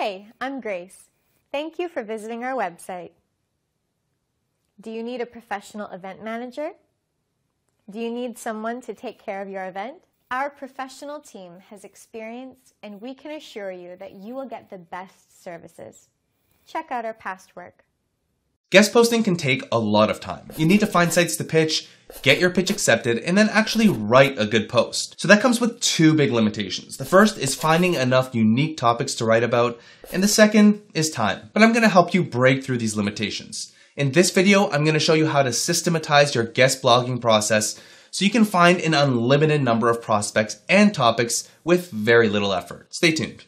Hey, I'm Grace. Thank you for visiting our website. Do you need a professional event manager? Do you need someone to take care of your event? Our professional team has experience, and we can assure you that you will get the best services. Check out our past work. Guest posting can take a lot of time. You need to find sites to pitch, get your pitch accepted, and then actually write a good post. So that comes with two big limitations. The first is finding enough unique topics to write about, and the second is time. But I'm going to help you break through these limitations. In this video, I'm going to show you how to systematize your guest blogging process so you can find an unlimited number of prospects and topics with very little effort. Stay tuned.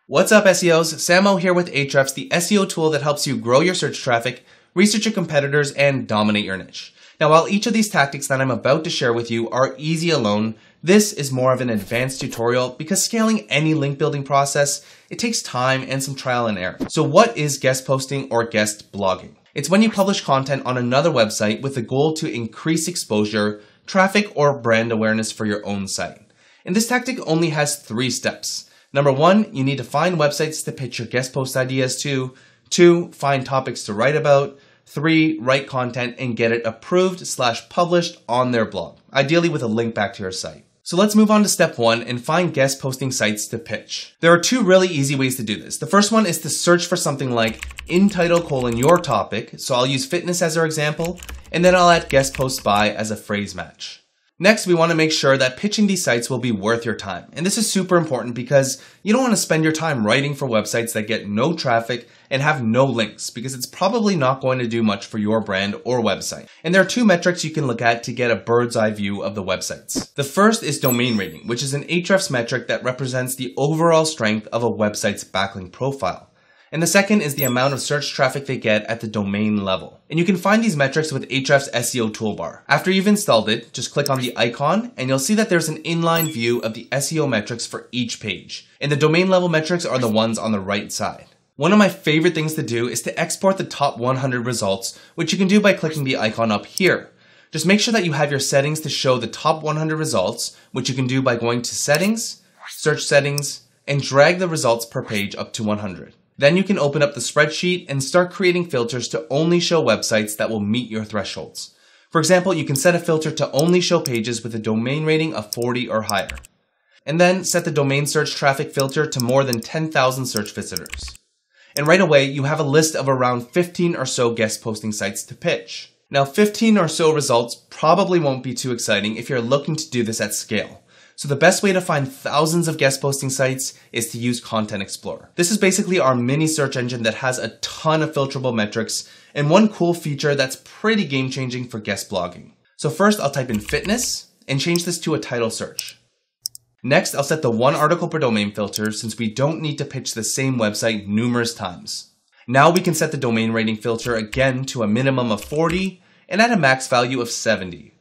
What's up SEOs? Samo here with Ahrefs, the SEO tool that helps you grow your search traffic, research your competitors, and dominate your niche. Now, while each of these tactics that I'm about to share with you are easy alone, this is more of an advanced tutorial because scaling any link building process, it takes time and some trial and error. So what is guest posting or guest blogging? It's when you publish content on another website with the goal to increase exposure, traffic, or brand awareness for your own site. And this tactic only has 3 steps. Number 1, you need to find websites to pitch your guest post ideas to. 2, find topics to write about. 3, write content and get it approved/published on their blog, ideally with a link back to your site. So let's move on to step 1 and find guest posting sites to pitch. There are 2 really easy ways to do this. The first one is to search for something like in title : your topic. So I'll use fitness as our example, and then I'll add guest posts by as a phrase match. Next, we want to make sure that pitching these sites will be worth your time. And this is super important because you don't want to spend your time writing for websites that get no traffic and have no links, because it's probably not going to do much for your brand or website. And there are 2 metrics you can look at to get a bird's eye view of the websites. The first is domain rating, which is an Ahrefs metric that represents the overall strength of a website's backlink profile. And the second is the amount of search traffic they get at the domain level. And you can find these metrics with Ahrefs SEO toolbar. After you've installed it, just click on the icon and you'll see that there's an inline view of the SEO metrics for each page. And the domain level metrics are the ones on the right side. One of my favorite things to do is to export the top 100 results, which you can do by clicking the icon up here. Just make sure that you have your settings to show the top 100 results, which you can do by going to Settings, Search Settings, and drag the results per page up to 100. Then you can open up the spreadsheet and start creating filters to only show websites that will meet your thresholds. For example, you can set a filter to only show pages with a domain rating of 40 or higher. And then set the domain search traffic filter to more than 10,000 search visitors. And right away, you have a list of around 15 or so guest posting sites to pitch. Now, 15 or so results probably won't be too exciting if you're looking to do this at scale. So the best way to find thousands of guest posting sites is to use Content Explorer. This is basically our mini search engine that has a ton of filterable metrics and one cool feature that's pretty game-changing for guest blogging. So first I'll type in fitness and change this to a title search. Next, I'll set the 1 article per domain filter since we don't need to pitch the same website numerous times. Now we can set the domain rating filter again to a minimum of 40 and at a max value of 70.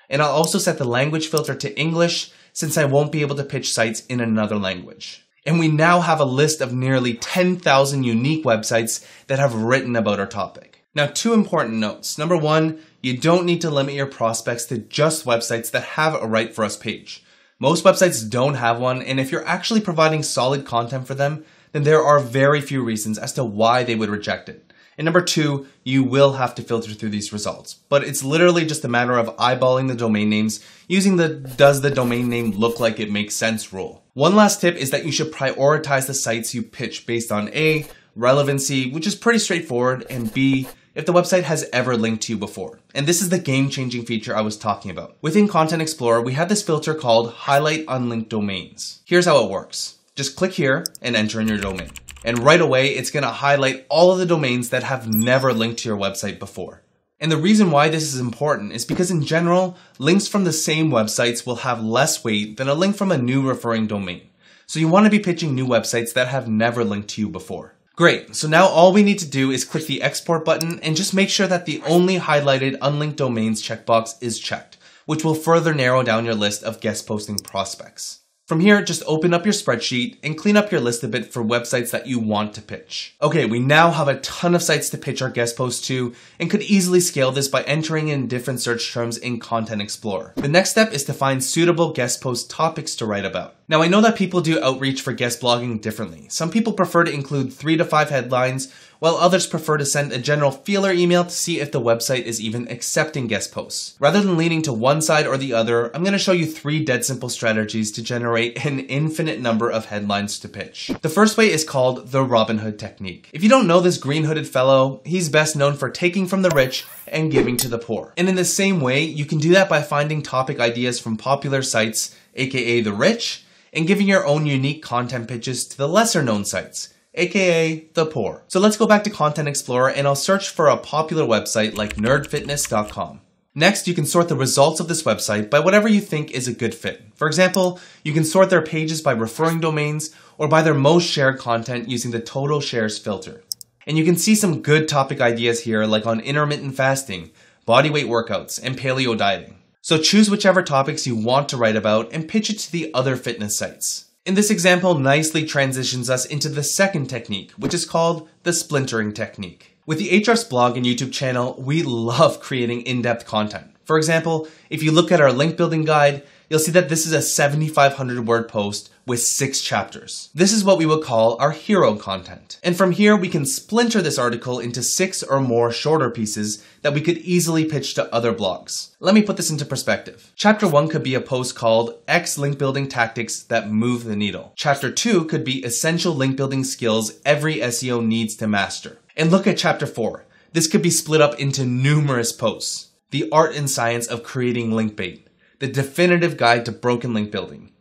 And I'll also set the language filter to English since I won't be able to pitch sites in another language. And we now have a list of nearly 10,000 unique websites that have written about our topic. Now, 2 important notes. Number 1, you don't need to limit your prospects to just websites that have a Write For Us page. Most websites don't have one, and if you're actually providing solid content for them, then there are very few reasons as to why they would reject it. And number 2, you will have to filter through these results. But it's literally just a matter of eyeballing the domain names using the does the domain name look like it makes sense rule. One last tip is that you should prioritize the sites you pitch based on A, relevancy, which is pretty straightforward, and B, if the website has ever linked to you before. And this is the game-changing feature I was talking about. Within Content Explorer, we have this filter called Highlight Unlinked Domains. Here's how it works. Just click here and enter in your domain. And right away, it's going to highlight all of the domains that have never linked to your website before. And the reason why this is important is because in general, links from the same websites will have less weight than a link from a new referring domain. So you want to be pitching new websites that have never linked to you before. Great, so now all we need to do is click the export button and just make sure that the only highlighted unlinked domains checkbox is checked, which will further narrow down your list of guest posting prospects. From here, just open up your spreadsheet and clean up your list a bit for websites that you want to pitch. Okay, we now have a ton of sites to pitch our guest posts to and could easily scale this by entering in different search terms in Content Explorer. The next step is to find suitable guest post topics to write about. Now, I know that people do outreach for guest blogging differently. Some people prefer to include 3 to 5 headlines, while others prefer to send a general feeler email to see if the website is even accepting guest posts. Rather than leaning to one side or the other, I'm going to show you 3 dead simple strategies to generate an infinite number of headlines to pitch. The first way is called the Robin Hood technique. If you don't know this green-hooded fellow, he's best known for taking from the rich and giving to the poor. And in the same way, you can do that by finding topic ideas from popular sites, aka the rich, and giving your own unique content pitches to the lesser known sites, aka the poor. So let's go back to Content Explorer and I'll search for a popular website like nerdfitness.com. Next, you can sort the results of this website by whatever you think is a good fit. For example, you can sort their pages by referring domains or by their most shared content using the total shares filter. And you can see some good topic ideas here like on intermittent fasting, bodyweight workouts, and paleo dieting. So choose whichever topics you want to write about and pitch it to the other fitness sites. And this example nicely transitions us into the second technique, which is called the splintering technique. With the Ahrefs blog and YouTube channel, we love creating in-depth content. For example, if you look at our link building guide, you'll see that this is a 7,500 word post with 6 chapters. This is what we would call our hero content. And from here, we can splinter this article into 6 or more shorter pieces that we could easily pitch to other blogs. Let me put this into perspective. Chapter 1 could be a post called X link building tactics that move the needle. Chapter 2 could be essential link building skills every SEO needs to master. And look at chapter 4. This could be split up into numerous posts. The art and science of creating link bait. The definitive guide to broken link building.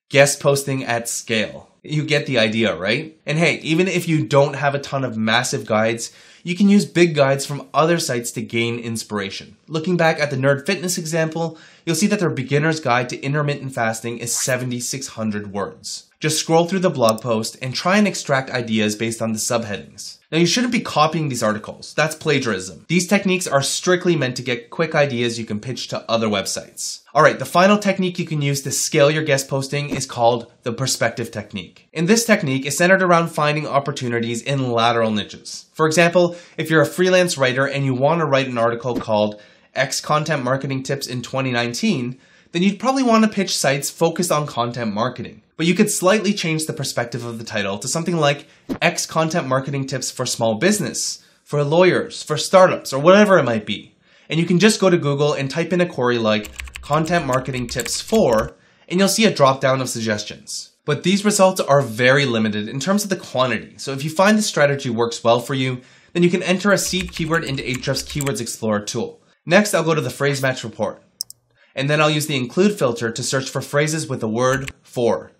Guest posting at scale. You get the idea, right? And hey, even if you don't have a ton of massive guides, you can use big guides from other sites to gain inspiration. Looking back at the Nerd Fitness example, you'll see that their beginner's guide to intermittent fasting is 7,600 words. Just scroll through the blog post and try and extract ideas based on the subheadings. Now, you shouldn't be copying these articles. That's plagiarism. These techniques are strictly meant to get quick ideas you can pitch to other websites. Alright, the final technique you can use to scale your guest posting is called the perspective technique. And this technique is centered around finding opportunities in lateral niches. For example, if you're a freelance writer and you want to write an article called X Content Marketing Tips in 2019, then you'd probably want to pitch sites focused on content marketing. But you could slightly change the perspective of the title to something like X Content Marketing Tips for Small Business, for lawyers, for startups, or whatever it might be. And you can just go to Google and type in a query like Content Marketing Tips for, and you'll see a drop down of suggestions. But these results are very limited in terms of the quantity. So if you find the strategy works well for you, then you can enter a seed keyword into Ahrefs Keywords Explorer tool. Next, I'll go to the phrase match report. And then I'll use the include filter to search for phrases with the word for.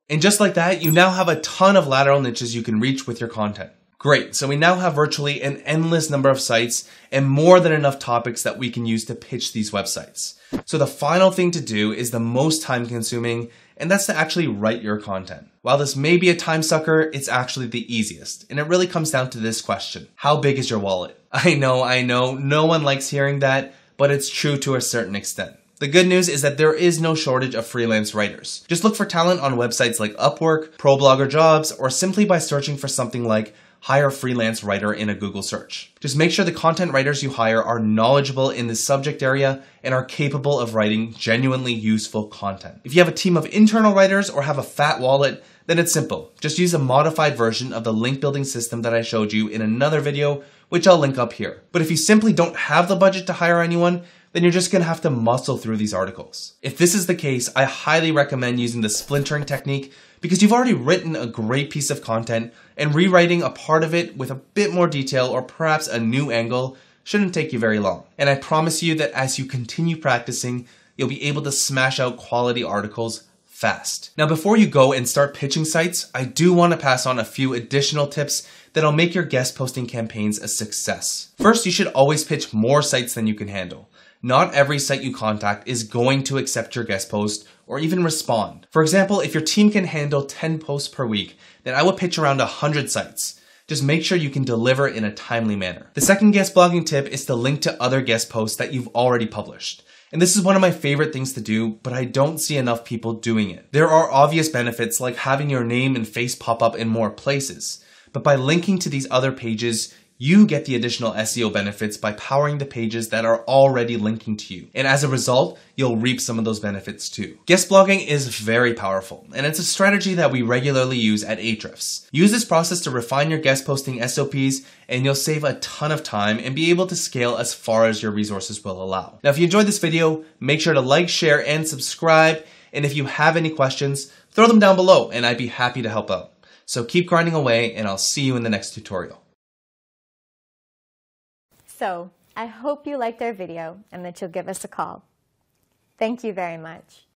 And just like that, you now have a ton of lateral niches you can reach with your content. Great, so we now have virtually an endless number of sites and more than enough topics that we can use to pitch these websites. So the final thing to do is the most time consuming, and that's to actually write your content. While this may be a time sucker, it's actually the easiest. And it really comes down to this question. How big is your wallet? I know, no one likes hearing that, but it's true to a certain extent. The good news is that there is no shortage of freelance writers. Just look for talent on websites like Upwork, ProBlogger Jobs, or simply by searching for something like hire freelance writer in a Google search. Just make sure the content writers you hire are knowledgeable in this subject area and are capable of writing genuinely useful content. If you have a team of internal writers or have a fat wallet, then it's simple. Just use a modified version of the link building system that I showed you in another video, which I'll link up here. But if you simply don't have the budget to hire anyone, then you're just gonna have to muscle through these articles. If this is the case, I highly recommend using the splintering technique because you've already written a great piece of content and rewriting a part of it with a bit more detail or perhaps a new angle shouldn't take you very long. And I promise you that as you continue practicing, you'll be able to smash out quality articles fast. Now, before you go and start pitching sites, I do want to pass on a few additional tips that'll make your guest posting campaigns a success. First, you should always pitch more sites than you can handle. Not every site you contact is going to accept your guest post or even respond. For example, if your team can handle 10 posts per week, then I would pitch around 100 sites. Just make sure you can deliver in a timely manner. The second guest blogging tip is to link to other guest posts that you've already published. And this is one of my favorite things to do, but I don't see enough people doing it. There are obvious benefits like having your name and face pop up in more places. But by linking to these other pages, you get the additional SEO benefits by powering the pages that are already linking to you. And as a result, you'll reap some of those benefits too. Guest blogging is very powerful, and it's a strategy that we regularly use at Ahrefs. Use this process to refine your guest posting SOPs, and you'll save a ton of time and be able to scale as far as your resources will allow. Now, if you enjoyed this video, make sure to like, share, and subscribe. And if you have any questions, throw them down below, and I'd be happy to help out. So keep grinding away, and I'll see you in the next tutorial. So, I hope you liked our video and that you'll give us a call. Thank you very much.